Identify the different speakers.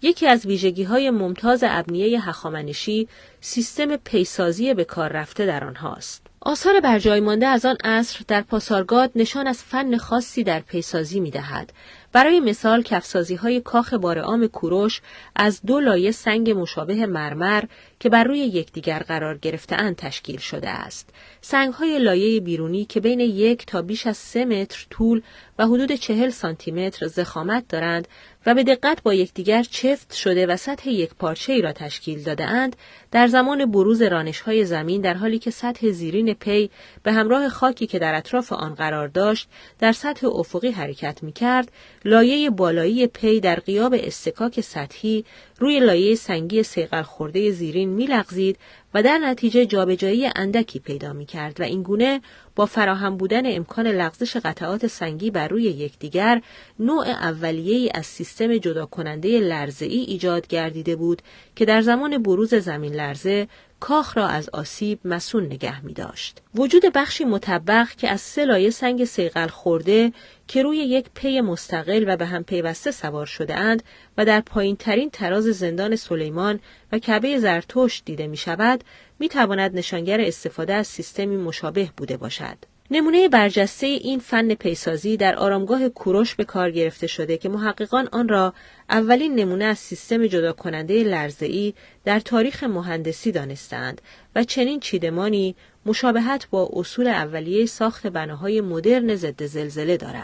Speaker 1: یکی از ویژگی‌های ممتاز ابنیه هخامنشی سیستم پیسازی به کار رفته در آنهاست. آثار برجای مانده از آن عصر در پاسارگاد نشان از فن خاصی در پیسازی می‌دهد. برای مثال کفسازی‌های کاخ بارعام کوروش از 2 لایه سنگ مشابه مرمر که بر روی یکدیگر قرار گرفته‌اند تشکیل شده است. سنگ‌های لایه بیرونی که بین 1 تا بیش از 3 متر طول و حدود 40 سانتی متر ضخامت دارند و به دقت با یکدیگر چفت شده و سطح یکپارچه‌ای را تشکیل داده‌اند، در زمان بروز رانش‌های زمین در حالی که سطح زیرین پی به همراه خاکی که در اطراف آن قرار داشت در سطح افقی حرکت می‌کرد، لایه بالایی پی در غیاب اصطکاک سطحی روی لایه سنگی صیقل خورده زیرین می‌لغزید و در نتیجه جابجایی اندکی پیدا می‌کرد و این گونه با فراهم بودن امکان لغزش قطعات سنگی بر روی یکدیگر نوع اولیه‌ای از سیستم جدا کننده لرزه‌ای ایجاد گردیده بود که در زمان بروز زمین لرزه کاخ را از آسیب مصون نگه می داشت. وجود بخشی مطبق که از 3 لایه سنگ صیقل خورده که روی یک پی مستقل و به هم پیوسته سوار شده اند و در پایین ترین تراز زندان سلیمان و کعبه زرتشت دیده می شود، می تواند نشانگر استفاده از سیستمی مشابه بوده باشد. نمونه برجسته این فن پیسازی در آرامگاه کوروش به کار گرفته شده که محققان آن را اولین نمونه از سیستم جدا کننده لرزه‌ای در تاریخ مهندسی دانستند و چنین چیدمانی مشابهت با اصول اولیه ساخت بناهای مدرن ضد زلزله دارد.